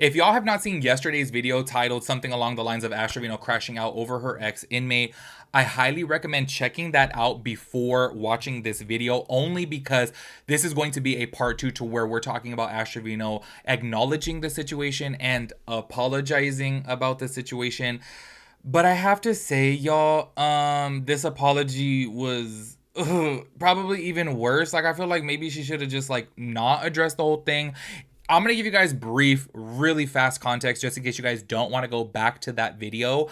If y'all have not seen yesterday's video titled something along the lines of Ash Trevino crashing out over her ex inmate, I highly recommend checking that out before watching this video, only because this is going to be a part two to where we're talking about Ash Trevino acknowledging the situation and apologizing about the situation. But I have to say, y'all, this apology was probably even worse. Like, I feel like maybe she should have just like not addressed the whole thing. I'm gonna give you guys brief, really fast context just in case you guys don't want to go back to that video.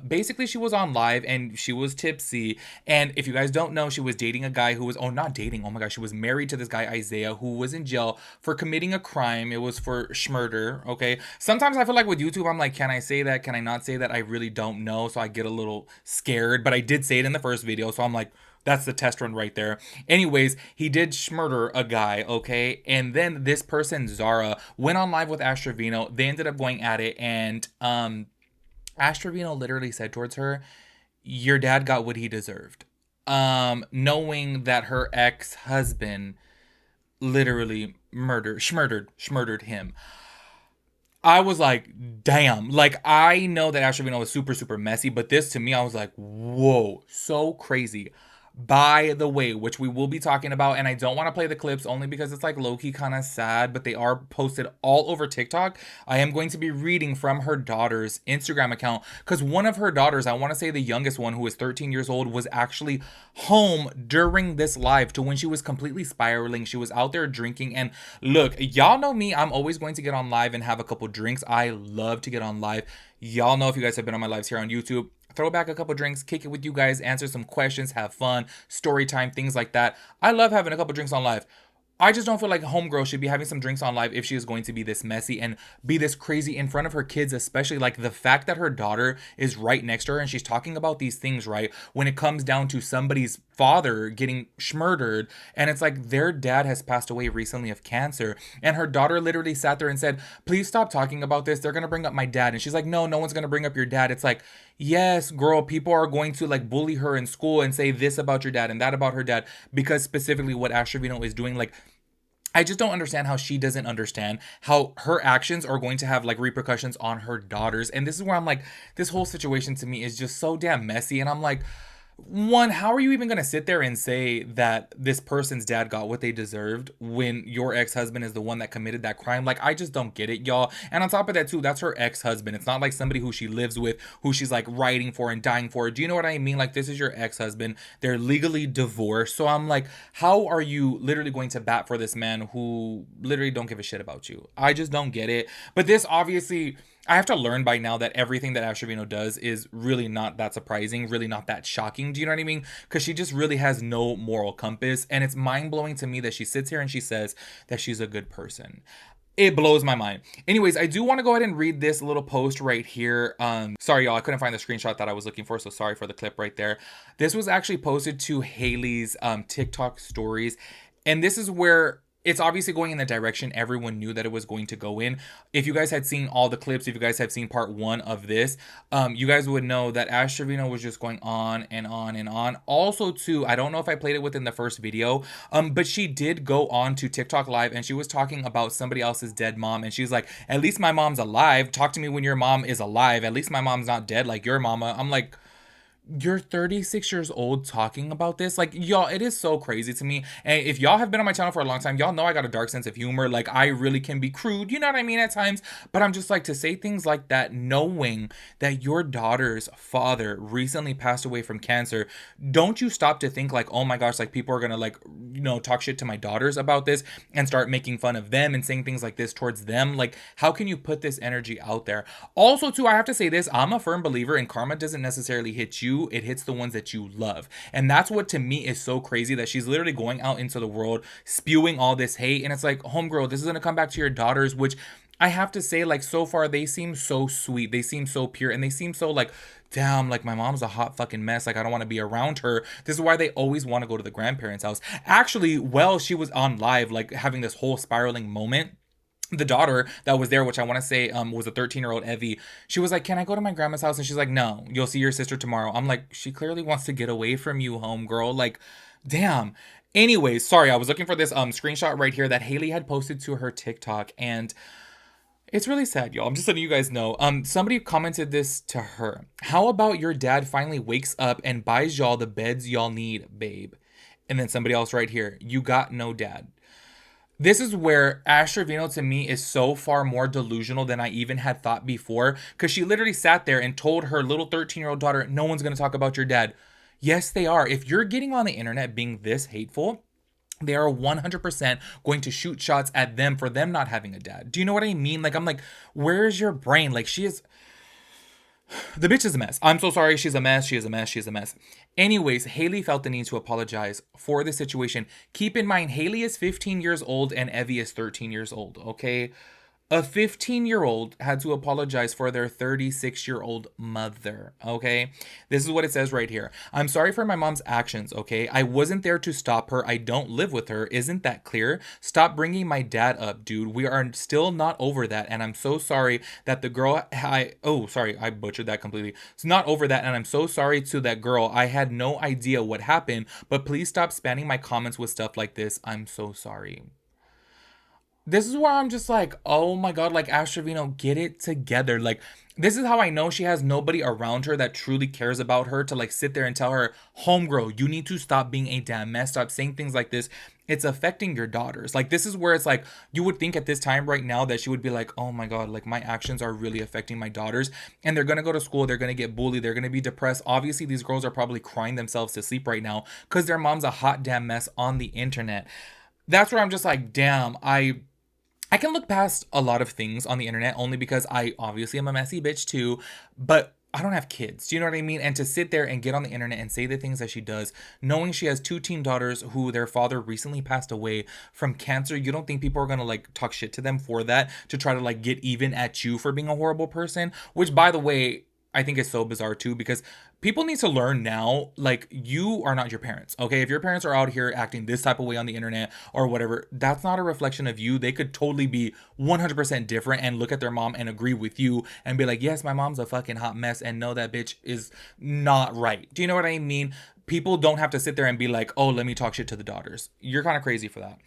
Basically, she was on live and she was tipsy. And if you guys don't know, she was dating a guy who was, oh, not dating, oh my gosh, she was married to this guy, Isaiah, who was in jail for committing a crime. It was for schmurder, okay? Sometimes I feel like with YouTube, I'm like, can I say that? Can I not say that? I really don't know. So I get a little scared, but I did say it in the first video. So I'm like, that's the test run right there. Anyways, he did murder a guy, okay? And then this person, Zara, went on live with Ash Trevino. They ended up going at it, and Ash Trevino literally said towards her, your dad got what he deserved. Knowing that her ex-husband literally schmurdered him. I was like, damn. Like, I know that Ash Trevino was super, super messy, but this to me, I was like, whoa, so crazy. By the way, which we will be talking about, and I don't want to play the clips only because it's like low-key kind of sad, but they are posted all over TikTok. I am going to be reading from her daughter's Instagram account because one of her daughters, I want to say the youngest one, who is 13 years old, was actually home during this live to when she was completely spiraling. She was out there drinking. And look, y'all know me, I'm always going to get on live and have a couple drinks. I love to get on live. Y'all know, if you guys have been on my lives here on YouTube, throw back a couple drinks, kick it with you guys, answer some questions, have fun, story time, things like that. I love having a couple drinks on live. I just don't feel like homegirl should be having some drinks on live if she is going to be this messy and be this crazy in front of her kids, especially like the fact that her daughter is right next to her and she's talking about these things, right? When it comes down to somebody's father getting murdered, and it's like their dad has passed away recently of cancer, and her daughter literally sat there and said, please stop talking about this. They're going to bring up my dad. And she's like, no, no one's going to bring up your dad. It's like, yes, girl, people are going to like bully her in school and say this about your dad and that about her dad because specifically what Ash Trevino is doing. Like, I just don't understand how she doesn't understand how her actions are going to have like repercussions on her daughters. And this is where I'm like, this whole situation to me is just so damn messy. And I'm like, one, how are you even going to sit there and say that this person's dad got what they deserved when your ex-husband is the one that committed that crime? Like, I just don't get it, y'all. And on top of that, too, that's her ex-husband. It's not like somebody who she lives with, who she's like writing for and dying for. Do you know what I mean? Like, this is your ex-husband. They're legally divorced. So I'm like, how are you literally going to bat for this man who literally don't give a shit about you? I just don't get it. But this obviously, I have to learn by now that everything that Ash Trevino does is really not that surprising, really not that shocking. Do you know what I mean? Because she just really has no moral compass. And it's mind-blowing to me that she sits here and she says that she's a good person. It blows my mind. Anyways, I do want to go ahead and read this little post right here. Sorry, y'all, I couldn't find the screenshot that I was looking for, so sorry for the clip right there. This was actually posted to Haley's TikTok stories. And this is where it's obviously going in the direction everyone knew that it was going to go in. If you guys had seen all the clips, if you guys have seen part one of this, you guys would know that Ash Trevino was just going on and on and on. Also, too, I don't know if I played it within the first video, but she did go on to TikTok Live and she was talking about somebody else's dead mom. And she's like, at least my mom's alive. Talk to me when your mom is alive. At least my mom's not dead like your mama. I'm like, you're 36 years old talking about this? Like, y'all, it is so crazy to me. And if y'all have been on my channel for a long time, y'all know I got a dark sense of humor. Like, I really can be crude, you know what I mean, at times. But I'm just like, to say things like that, knowing that your daughter's father recently passed away from cancer, don't you stop to think like, oh my gosh, like people are gonna like, you know, talk shit to my daughters about this and start making fun of them and saying things like this towards them. Like, how can you put this energy out there? Also, too, I have to say this, I'm a firm believer in karma doesn't necessarily hit you, it hits the ones that you love. And that's what to me is so crazy, that she's literally going out into the world spewing all this hate. And it's like, homegirl, this is gonna come back to your daughters, which I have to say, like, so far they seem so sweet, they seem so pure, and they seem so like, damn, like my mom's a hot fucking mess, like I don't want to be around her. This is why they always want to go to the grandparents' house. Actually, well, she was on live like having this whole spiraling moment, the daughter that was there, which I want to say was a 13-year-old Evie, she was like, can I go to my grandma's house? And she's like, no, you'll see your sister tomorrow. I'm like, she clearly wants to get away from you, homegirl. Like, damn. Anyways, sorry, I was looking for this screenshot right here that Haley had posted to her TikTok. And It's really sad, y'all. I'm just letting you guys know. Somebody commented this to her. How about your dad finally wakes up and buys y'all the beds y'all need, babe? And then somebody else right here. You got no dad. This is where Ash Trevino to me is so far more delusional than I even had thought before. Because she literally sat there and told her little 13-year-old daughter, no one's going to talk about your dad. Yes, they are. If you're getting on the internet being this hateful, they are 100% going to shoot shots at them for them not having a dad. Do you know what I mean? Like, I'm like, where's your brain? Like, she is, the bitch is a mess. I'm so sorry. She's a mess. She is a mess. She is a mess. Anyways, Haley felt the need to apologize for the situation. Keep in mind, Haley is 15 years old and Evie is 13 years old, okay? A 15-year-old had to apologize for their 36-year-old mother, okay? This is what it says right here. I'm sorry for my mom's actions, okay? I wasn't there to stop her. I don't live with her. Isn't that clear? Stop bringing my dad up, dude. We are still not over that, and I'm so sorry that the girl sorry, I butchered that completely. It's not over that, and I'm so sorry to that girl. I had no idea what happened, but please stop spamming my comments with stuff like this. I'm so sorry. This is where I'm just like, oh my god, like Ash Trevino, get it together. Like, this is how I know she has nobody around her that truly cares about her to like sit there and tell her, homegirl, you need to stop being a damn mess. Stop saying things like this. It's affecting your daughters. Like, this is where it's like, you would think at this time right now that she would be like, oh my god, like my actions are really affecting my daughters. And they're gonna go to school, they're gonna get bullied, they're gonna be depressed. Obviously, these girls are probably crying themselves to sleep right now because their mom's a hot damn mess on the internet. That's where I'm just like, damn, I can look past a lot of things on the internet only because I obviously am a messy bitch too, but I don't have kids. Do you know what I mean? And to sit there and get on the internet and say the things that she does, knowing she has two teen daughters who their father recently passed away from cancer, you don't think people are going to like talk shit to them for that to try to like get even at you for being a horrible person? Which, by the way, I think is so bizarre too because people need to learn now, like, you are not your parents, okay? If your parents are out here acting this type of way on the internet or whatever, that's not a reflection of you. They could totally be 100% different and look at their mom and agree with you and be like, yes, my mom's a fucking hot mess, and no, that bitch is not right. Do you know what I mean? People don't have to sit there and be like, oh, let me talk shit to the daughters. You're kind of crazy for that.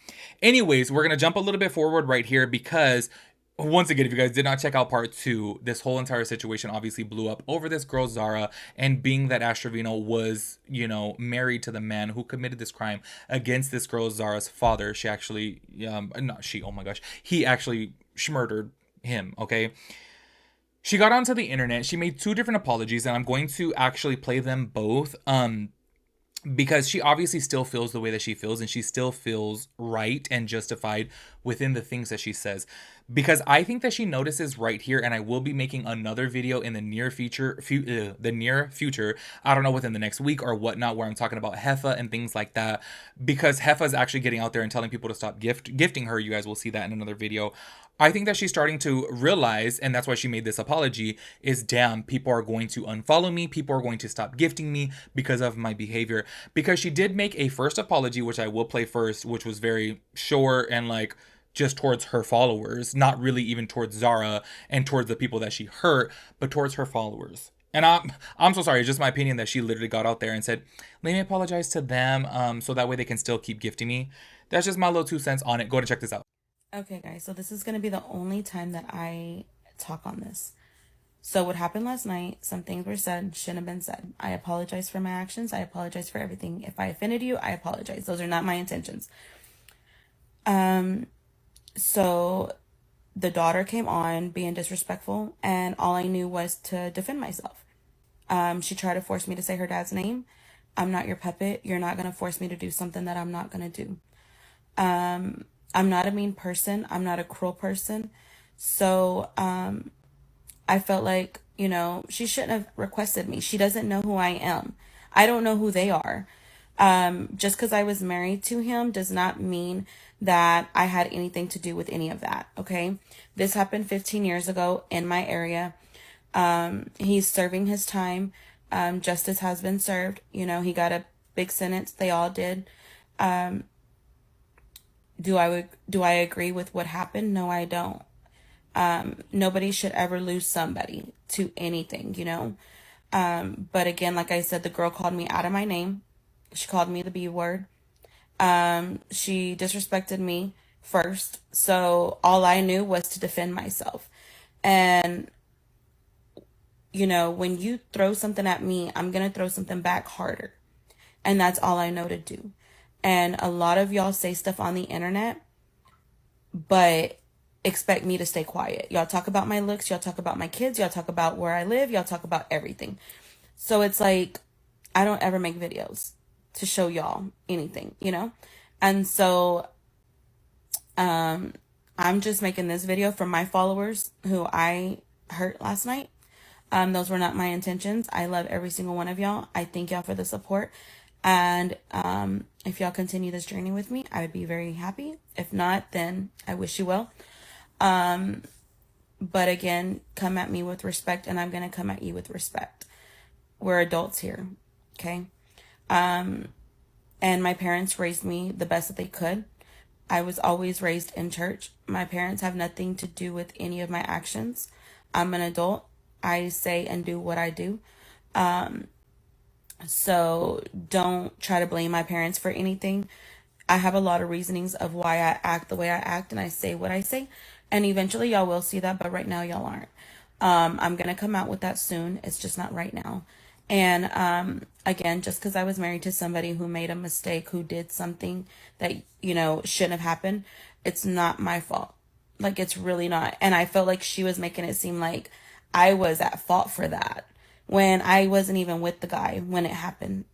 Anyways, we're going to jump a little bit forward right here because once again, if you guys did not check out part two, this whole entire situation obviously blew up over this girl Zara, and being that Ash Trevino was, you know, married to the man who committed this crime against this girl Zara's father. She actually, not she, oh my gosh, he actually murdered him, okay? She got onto the internet. She made two different apologies, and I'm going to actually play them both. Because she obviously still feels the way that she feels, and she still feels right and justified within the things that she says. Because I think that she notices right here, and I will be making another video in the near future, the near future. I don't know, within the next week or whatnot, where I'm talking about Heffa and things like that. Because Heffa is actually getting out there and telling people to stop gifting her. You guys will see that in another video. I think that she's starting to realize, and that's why she made this apology, is damn, people are going to unfollow me. People are going to stop gifting me because of my behavior. Because she did make a first apology, which I will play first, which was very short and like just towards her followers, not really even towards Zara and towards the people that she hurt, but towards her followers. And I'm so sorry. It's just my opinion that she literally got out there and said, "Let me apologize to them, so that way they can still keep gifting me." That's just my little 2 cents on it. Go ahead and check this out. Okay, guys, so this is going to be the only time that I talk on this. So, what happened last night, some things were said, shouldn't have been said. I apologize for my actions. I apologize for everything. If I offended you, I apologize. Those are not my intentions. So, the daughter came on being disrespectful, and all I knew was to defend myself. She tried to force me to say her dad's name. I'm not your puppet. You're not going to force me to do something that I'm not going to do. I'm not a mean person. I'm not a cruel person. So I felt like, she shouldn't have requested me. She doesn't know who I am. I don't know who they are. Just because I was married to him does not mean that I had anything to do with any of that. Okay. This happened 15 years ago in my area. He's serving his time. Justice has been served. He got a big sentence. They all did. Do I agree with what happened? No, I don't. Nobody should ever lose somebody to anything. But again, like I said, the girl called me out of my name. She called me the B word. She disrespected me first. So all I knew was to defend myself. And, when you throw something at me, I'm going to throw something back harder. And that's all I know to do. And a lot of y'all say stuff on the internet, but expect me to stay quiet. Y'all talk about my looks, y'all talk about my kids, y'all talk about where I live, y'all talk about everything. So it's like, I don't ever make videos to show y'all anything. And so I'm just making this video for my followers who I hurt last night. Those were not my intentions. I love every single one of y'all. I thank y'all for the support. And if y'all continue this journey with me, I would be very happy. If not, then I wish you well. But again, come at me with respect, and I'm going to come at you with respect. We're adults here, okay? And my parents raised me the best that they could. I was always raised in church. My parents have nothing to do with any of my actions. I'm an adult. I say and do what I do. So don't try to blame my parents for anything. I have a lot of reasonings of why I act the way I act and I say what I say. And eventually y'all will see that, but right now y'all aren't. I'm going to come out with that soon. It's just not right now. And again, just because I was married to somebody who made a mistake, who did something that, shouldn't have happened, it's not my fault. Like, it's really not. And I felt like she was making it seem like I was at fault for that when I wasn't even with the guy when it happened.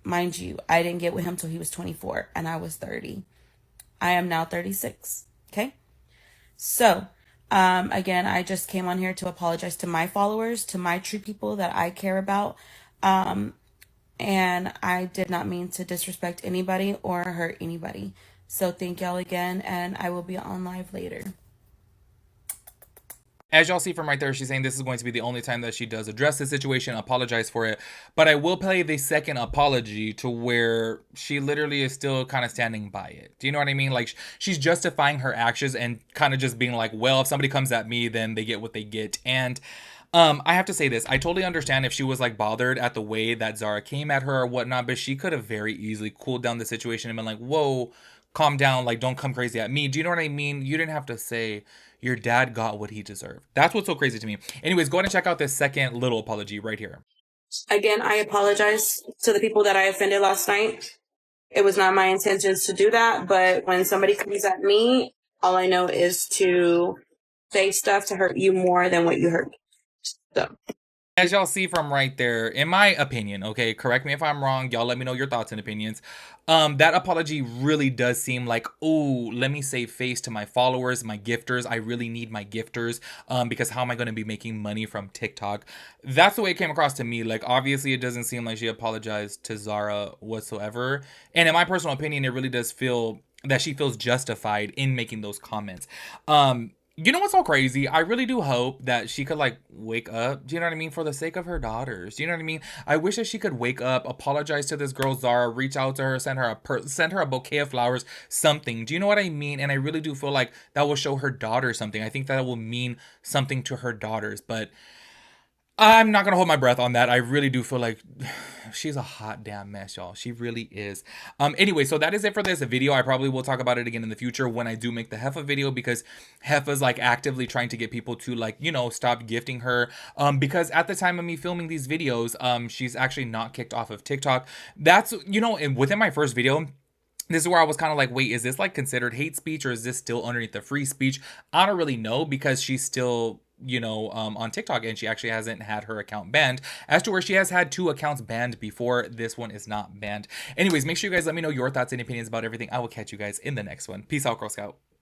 Mind you, I didn't get with him till he was 24 and I was 30. I am now 36. Okay? So, again, I just came on here to apologize to my followers, to my true people that I care about. And I did not mean to disrespect anybody or hurt anybody. So thank y'all again, and I will be on live later. As y'all see from right there, she's saying this is going to be the only time that she does address the situation, apologize for it. But I will play the second apology to where she literally is still kind of standing by it. Do you know what I mean? Like, she's justifying her actions and kind of just being like, well, if somebody comes at me, then they get what they get. And I have to say this. I totally understand if she was like bothered at the way that Zara came at her or whatnot, but she could have very easily cooled down the situation and been like, whoa, calm down, like don't come crazy at me. Do you know what I mean? You didn't have to say your dad got what he deserved. That's what's so crazy to me. Anyways, go ahead and check out this second little apology right here. Again, I apologize to the people that I offended last night. It was not my intentions to do that, but when somebody comes at me, all I know is to say stuff to hurt you more than what you hurt me. So. As y'all see from right there, in my opinion, okay, correct me if I'm wrong, y'all let me know your thoughts and opinions. That apology really does seem like, oh, let me save face to my followers, my gifters. I really need my gifters, because how am I going to be making money from TikTok? That's the way it came across to me. Like, obviously, it doesn't seem like she apologized to Zara whatsoever. And in my personal opinion, it really does feel that she feels justified in making those comments. You know what's so crazy? I really do hope that she could like wake up. Do you know what I mean? For the sake of her daughters. Do you know what I mean? I wish that she could wake up, apologize to this girl Zara, reach out to her, send her a bouquet of flowers, something. Do you know what I mean? And I really do feel like that will show her daughter something. I think that will mean something to her daughters. But I'm not gonna hold my breath on that. I really do feel like she's a hot damn mess, y'all. She really is. Anyway, so that is it for this video. I probably will talk about it again in the future when I do make the Heffa video, because Heffa's like actively trying to get people to like, stop gifting her. Because at the time of me filming these videos, she's actually not kicked off of TikTok. That's, and within my first video, this is where I was kind of like, wait, is this like considered hate speech, or is this still underneath the free speech? I don't really know, because she's still on TikTok, and she actually hasn't had her account banned, as to where she has had 2 accounts banned before. This one is not banned. Anyways, make sure you guys let me know your thoughts and opinions about everything. I will catch you guys in the next one. Peace out, Girl Scout.